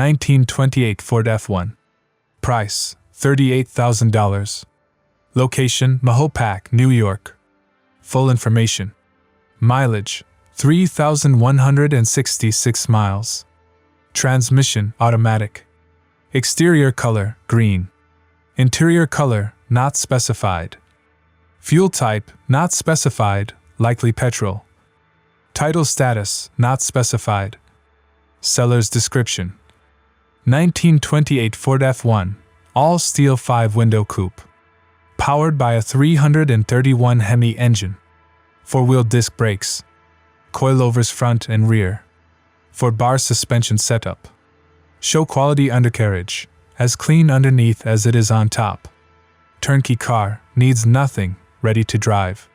1928 Ford F1. Price, $38,000. Location, Mahopac, New York. Full information. Mileage, 3,166 miles. Transmission, automatic. Exterior color, green. Interior color, not specified. Fuel type, not specified, likely petrol. Title status, not specified. Seller's description. 1928 Ford F1, all-steel 5-window coupe. Powered by a 331 Hemi engine. 4-wheel disc brakes. Coilovers front and rear. 4-bar suspension setup. Show quality undercarriage, as clean underneath as it is on top. Turnkey car, needs nothing, ready to drive.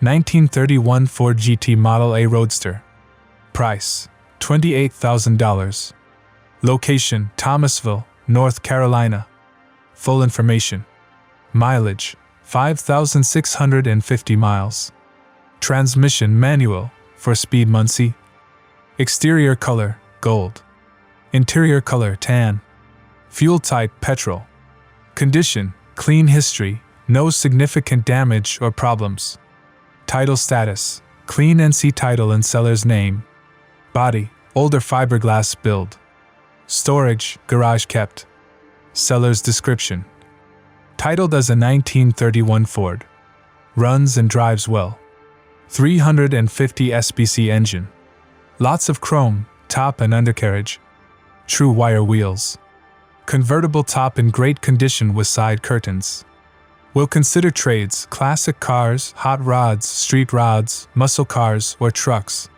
(1931) Ford GT Model A Roadster. Price, $28,000. Location, Thomasville, North Carolina. Full information. Mileage, 5,650 miles. Transmission manual, for speed Muncie. Exterior color, gold. Interior color, tan. Fuel type, petrol. Condition, clean history, no significant damage or problems. Title status, clean NC title and seller's name. Body, older fiberglass build. Storage, garage kept. Seller's description. Titled as a 1931 Ford. Runs and drives well. 350 SBC engine. Lots of chrome, top and undercarriage. True wire wheels. Convertible top in great condition with side curtains. Will consider trades, classic cars, hot rods, street rods, muscle cars, or trucks.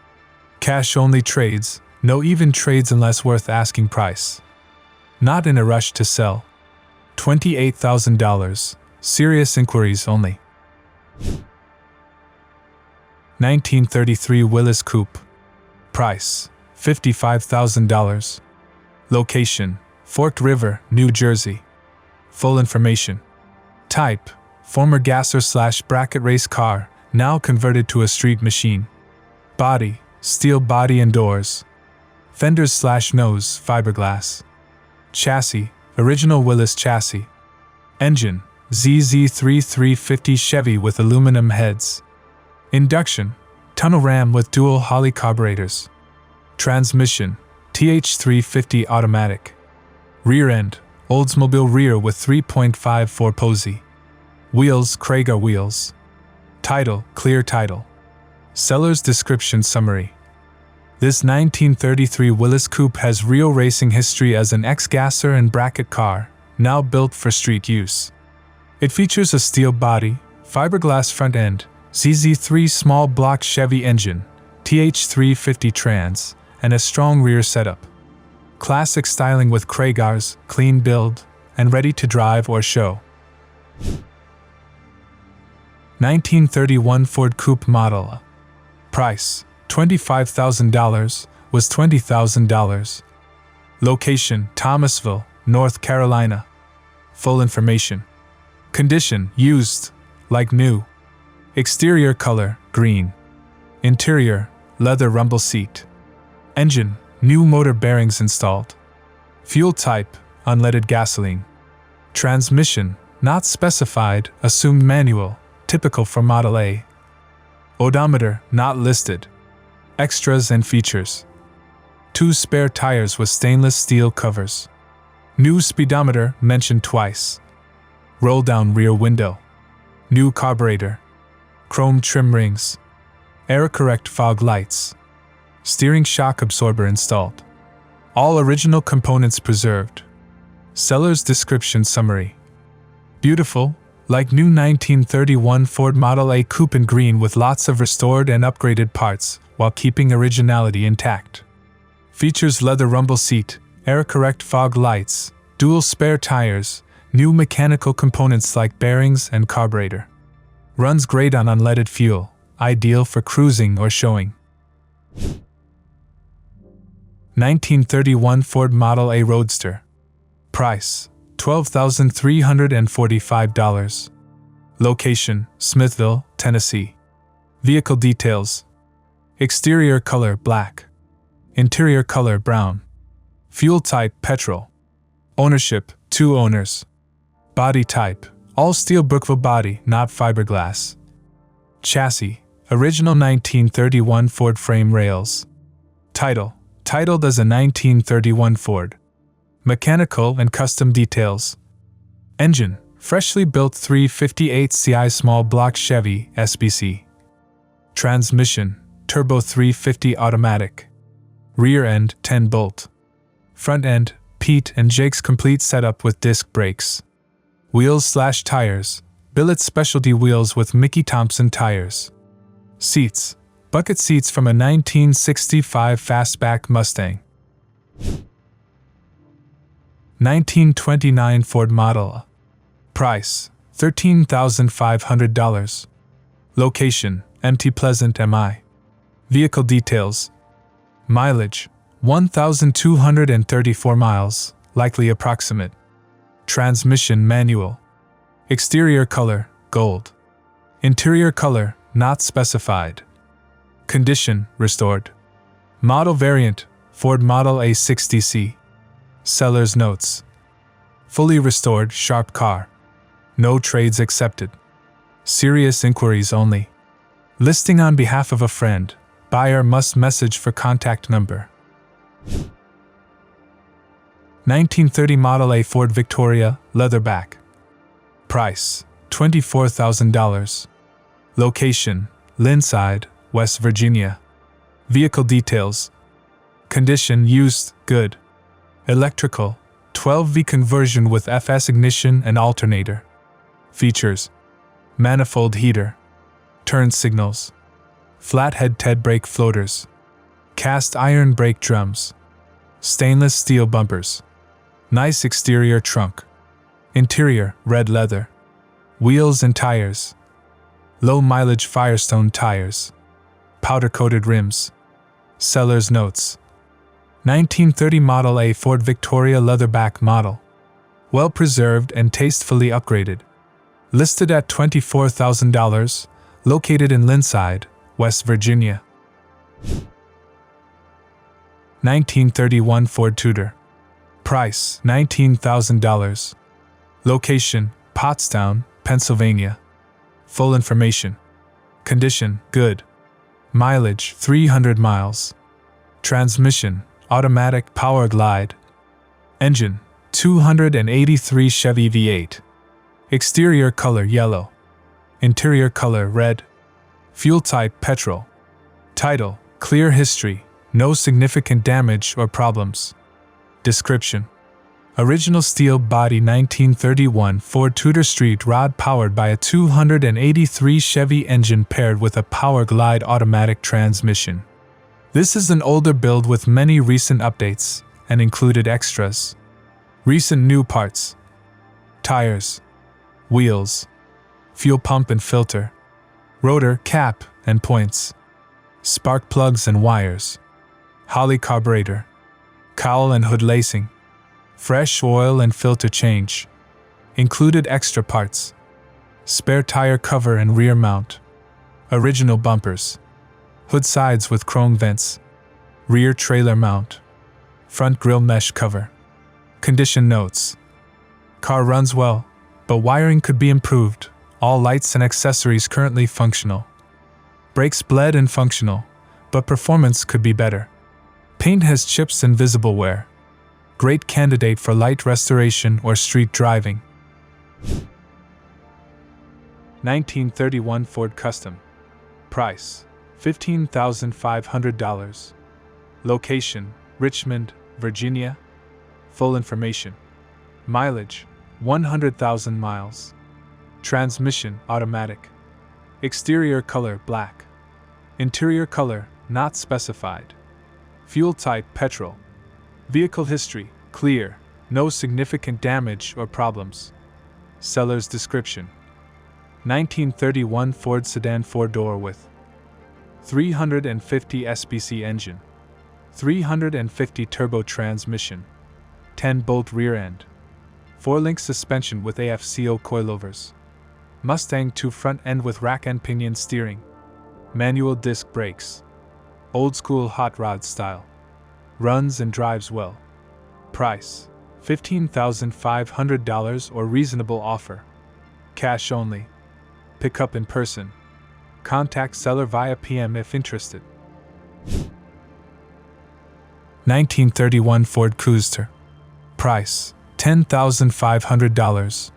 Cash only trades, no even trades unless worth asking price. Not in a rush to sell. $28,000, serious inquiries only. 1933 Willys Coupe. Price, $55,000. Location, Forked River, New Jersey. Full information. Type, former gasser/bracket race car, now converted to a street machine. Body, steel body and doors. Fenders/nose, fiberglass. Chassis, original Willys chassis. Engine, ZZ3350 Chevy with aluminum heads. Induction, tunnel ram with dual Holley carburetors. Transmission, TH350 automatic. Rear end, Oldsmobile rear with 3.54 Posey. Wheels, Krager wheels. Title, clear title. Seller's description summary. This 1933 Willys Coupe has real racing history as an ex-gasser and bracket car, now built for street use. It features a steel body, fiberglass front end, ZZ3 small block Chevy engine, TH350 trans, and a strong rear setup. Classic styling with Kragars, clean build, and ready to drive or show. 1931 Ford Coupe Model. Price, $25,000, was $20,000. Location, Thomasville, North Carolina. Full information. Condition, used, like new. Exterior color, green. Interior, leather rumble seat. Engine, new motor bearings installed. Fuel type, unleaded gasoline. Transmission, not specified, assumed manual, typical for Model A. Odometer, not listed. Extras and features. 2 spare tires with stainless steel covers. New speedometer mentioned twice. Roll-down rear window. New carburetor. Chrome trim rings. Error-correct fog lights. Steering shock absorber installed. All original components preserved. Seller's description summary. Beautiful, like new 1931 Ford Model A Coupe in green with lots of restored and upgraded parts, while keeping originality intact. Features leather rumble seat, error-correct fog lights, dual spare tires, new mechanical components like bearings and carburetor. Runs great on unleaded fuel, ideal for cruising or showing. 1931 Ford Model A Roadster. Price, $12,345. Location, Smithville, Tennessee. Vehicle details. Exterior color black. Interior color brown. Fuel type petrol. Ownership, 2 owners. Body type, all steel Brookville body, not fiberglass. Chassis, original 1931 Ford frame rails. Title, titled as a 1931 Ford. Mechanical and custom details. Engine, freshly built 358 CI small block Chevy SBC. Transmission, turbo 350 automatic. Rear end, 10-bolt. Front end, Pete and Jake's complete setup with disc brakes. Wheels/tires, billet specialty wheels with Mickey Thompson tires. Seats, bucket seats from a 1965 fastback Mustang. 1929 Ford Model A. Price, $13,500. Location, Mt. Pleasant, MI. Vehicle details. Mileage, 1,234 miles, likely approximate. Transmission manual. Exterior color, gold. Interior color, not specified. Condition, restored. Model variant, Ford Model A 60C. Seller's notes. Fully restored, sharp car. No trades accepted. Serious inquiries only. Listing on behalf of a friend. Buyer must message for contact number. 1930 Model A Ford Victoria, Leatherback. Price, $24,000. Location, Lindside, West Virginia. Vehicle details. Condition used, good. Electrical, 12V conversion with FS ignition and alternator. Features. Manifold heater. Turn signals. Flathead TED brake floaters. Cast iron brake drums. Stainless steel bumpers. Nice exterior trunk. Interior, red leather. Wheels and tires. Low mileage Firestone tires. Powder-coated rims. Seller's notes. 1930 Model A Ford Victoria Leatherback model. Well preserved and tastefully upgraded. Listed at $24,000, located in Lindside, West Virginia. 1931 Ford Tudor. Price, $19,000. Location, Pottstown, Pennsylvania. Full information. Condition, good. Mileage, 300 miles. Transmission, automatic power glide. Engine, 283 Chevy V8. Exterior color yellow. Interior color red. Fuel type petrol. Title, clear history, no significant damage or problems. Description. Original steel body 1931 Ford Tudor street rod powered by a 283 Chevy engine paired with a power glide automatic transmission. This is an older build with many recent updates and included extras. Recent new parts. Tires. Wheels. Fuel pump and filter. Rotor, cap, and points. Spark plugs and wires. Holley carburetor. Cowl and hood lacing. Fresh oil and filter change. Included extra parts. Spare tire cover and rear mount. Original bumpers. Hood sides with chrome vents. Rear trailer mount. Front grille mesh cover. Condition notes. Car runs well, but wiring could be improved. All lights and accessories currently functional. Brakes bled and functional, but performance could be better. Paint has chips and visible wear. Great candidate for light restoration or street driving. 1931 Ford Custom. Price, $15,500. Location, Richmond, Virginia. Full information. Mileage, 100,000 miles. Transmission, automatic. Exterior color, black. Interior color, not specified. Fuel type, petrol. Vehicle history, clear. No significant damage or problems. Seller's description. 1931 Ford sedan 4-door with 350 SPC engine, 350 turbo transmission, 10-bolt rear end, 4-link suspension with AFCO coilovers, Mustang 2 front end with rack and pinion steering, manual disc brakes, old school hot rod style, runs and drives well. Price, $15,500 or reasonable offer. Cash only. Pick up in person. Contact seller via PM if interested. 1931 Ford Coupster. Price, $10,500.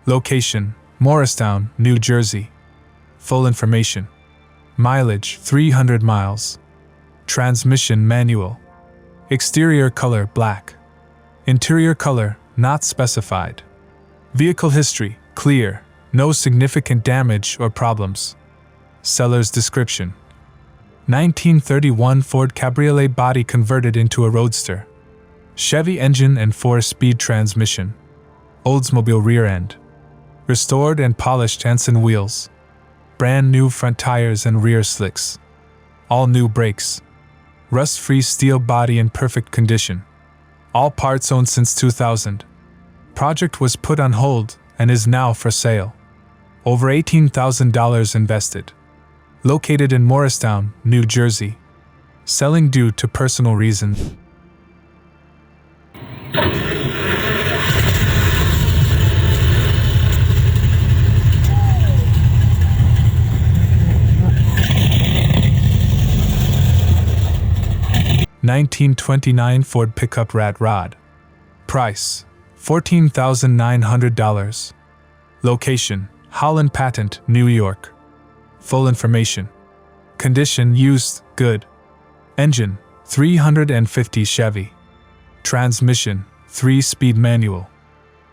Location, Morristown, New Jersey. Full information. Mileage, 300 miles. Transmission, manual. Exterior color, black. Interior color, not specified. Vehicle history, clear. No significant damage or problems. Seller's description. 1931 Ford Cabriolet body converted into a Roadster. Chevy engine and 4-speed transmission. Oldsmobile rear end. Restored and polished Anson wheels. Brand new front tires and rear slicks. All new brakes. Rust-free steel body in perfect condition. All parts owned since 2000. Project was put on hold and is now for sale. Over $18,000 invested. Located in Morristown, New Jersey. Selling due to personal reasons. (1929) Ford pickup Rat Rod. Price, $14,900. Location, Holland Patent, New York. Full information. Condition, used, good. Engine, 350 Chevy. Transmission, 3-speed manual.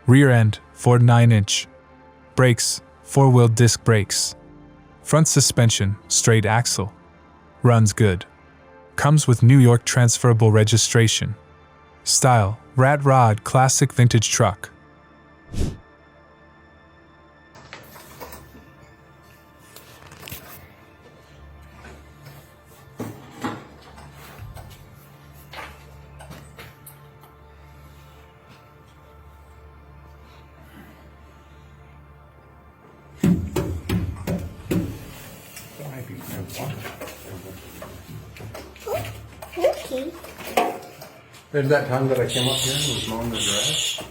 Rear end, Ford 9-inch. Brakes, 4-wheel disc brakes. Front suspension, straight axle. Runs good. Comes with New York transferable registration. Style, Rat Rod classic vintage truck. Okay. There's that time that I came up here and was mowing the grass.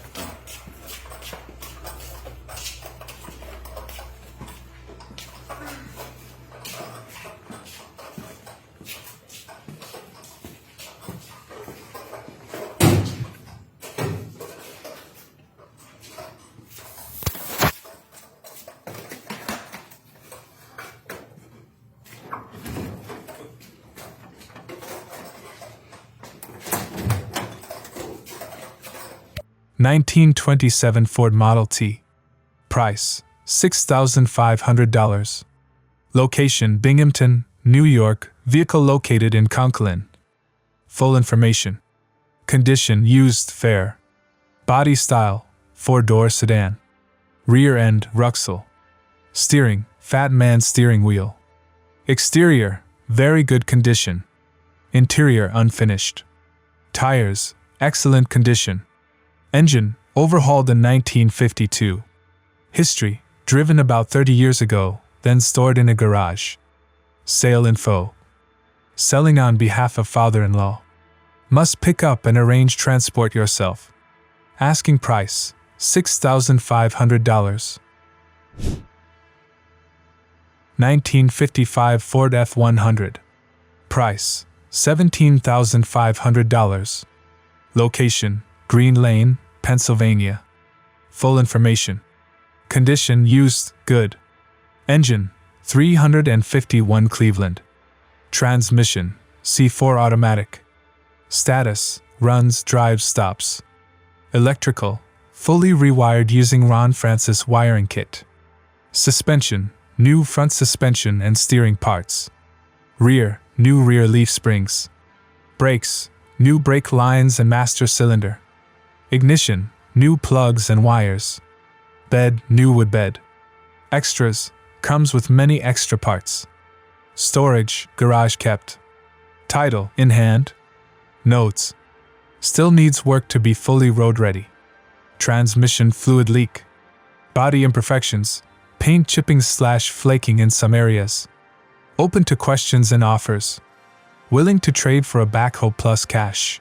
(1927) Ford Model T. Price, $6,500. Location, Binghamton, New York. Vehicle located in Conklin. Full information. Condition, used, fair. Body style, 4-door sedan. Rear end, Ruxel. Steering, Fat Man steering wheel. Exterior, very good condition. Interior, unfinished. Tires, excellent condition. Engine, overhauled in 1952. History, driven about 30 years ago, then stored in a garage. Sale info. Selling on behalf of father-in-law. Must pick up and arrange transport yourself. Asking price, $6,500. 1955 Ford F100. Price, $17,500. Location, Green Lane, Pennsylvania. Full information. Condition used, good. Engine, 351 Cleveland. Transmission, C4 automatic. Status, runs, drives, stops. Electrical, fully rewired using Ron Francis wiring kit. Suspension, new front suspension and steering parts. Rear, new rear leaf springs. Brakes, new brake lines and master cylinder. Ignition, new plugs and wires. Bed, new wood bed. Extras, comes with many extra parts. Storage, garage kept. Title, in hand. Notes, still needs work to be fully road ready. Transmission fluid leak. Body imperfections, paint chipping/flaking in some areas. Open to questions and offers. Willing to trade for a backhoe plus cash.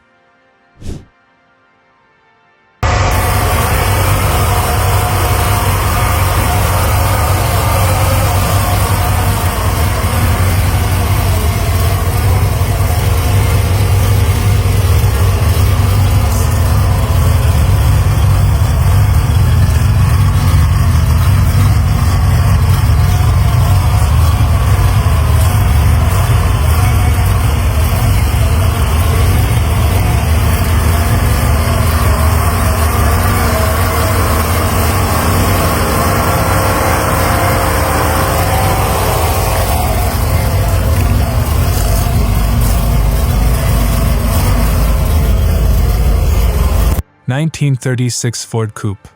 (1936) Ford Coupe.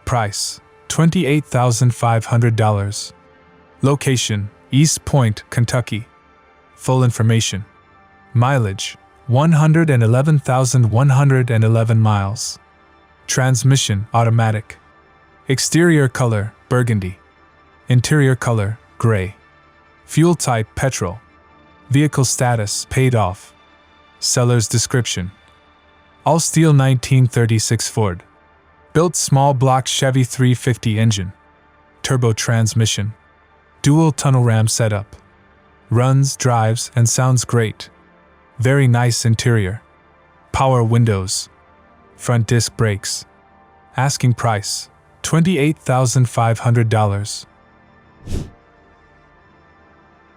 Price, $28,500. Location, East Point, Kentucky. Full information. Mileage, 111,111 miles. Transmission, automatic. Exterior color, burgundy. Interior color, gray. Fuel type, petrol. Vehicle status, paid off. Seller's description. All steel 1936 Ford. Built small block Chevy 350 engine. Turbo transmission. Dual tunnel ram setup. Runs, drives, and sounds great. Very nice interior. Power windows. Front disc brakes. Asking price, $28,500.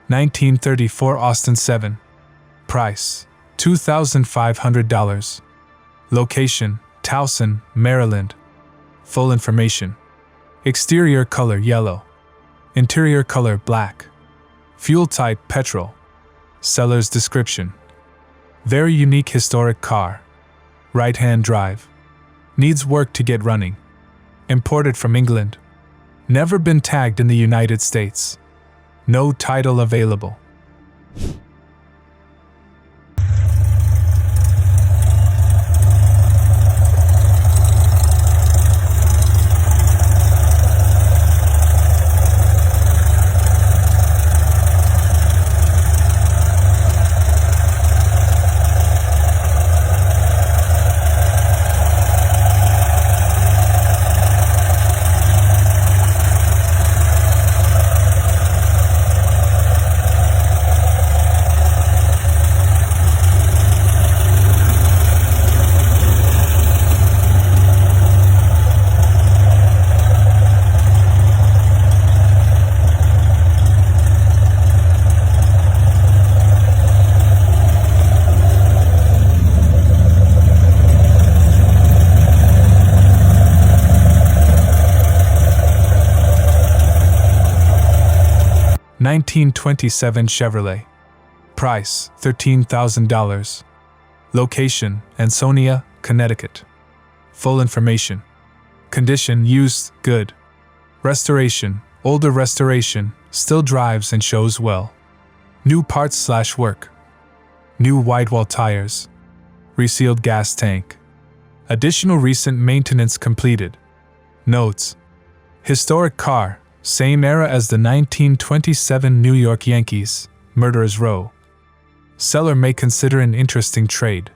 1934 Austin 7. Price, $2,500. Location, Towson, Maryland. Full information. Exterior color yellow. Interior color black. Fuel type petrol. Seller's description. Very unique historic car. Right-hand drive. Needs work to get running. Imported from England. Never been tagged in the United States. No title available. (1927) Chevrolet. Price, $13,000. Location, Ansonia, Connecticut. Full information. Condition used, good. Restoration, older restoration, still drives and shows well. New parts/work. New widewall tires. Resealed gas tank. Additional recent maintenance completed. Notes. Historic car. Same era as the 1927 New York Yankees, Murderers Row. Seller may consider an interesting trade.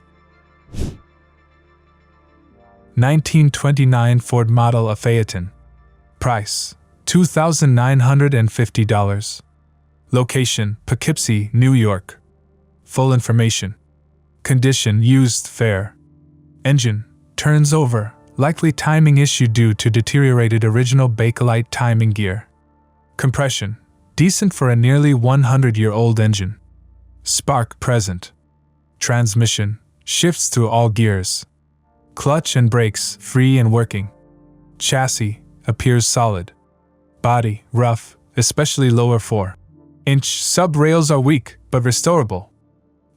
1929 Ford model F Phaeton. Price, $2,950. Location, Poughkeepsie, New York. Full information. Condition used fair. Engine turns over, likely timing issue due to deteriorated original Bakelite timing gear. Compression decent for a nearly 100-year-old engine. Spark present. Transmission shifts to all gears. Clutch and brakes free and working. Chassis appears solid. Body rough, especially lower 4-inch sub rails are weak but restorable.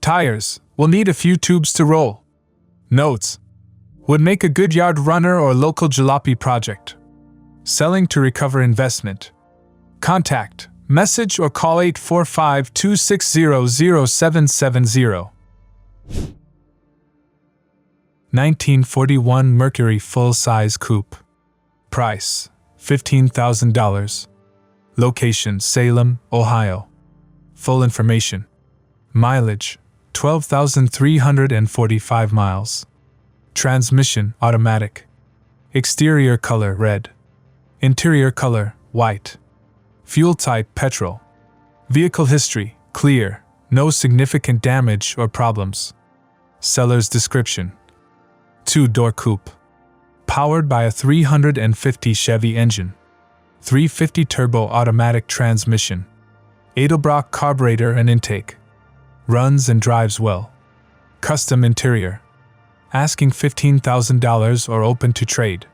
Tires will need a few tubes to roll. Notes: would make a good yard runner or local jalopy project. Selling to recover investment. Contact, message or call 845-260-0770. 1941 Mercury full-size coupe. Price: $15,000. Location: Salem, Ohio. Full information. Mileage: 12,345 miles. Transmission: automatic. Exterior color: red. Interior color: white. Fuel type: petrol. Vehicle history: clear, no significant damage or problems. Seller's description: two-door coupe. Powered by a 350 Chevy engine. 350 turbo automatic transmission. Edelbrock carburetor and intake. Runs and drives well. Custom interior. Asking $15,000 or open to trade.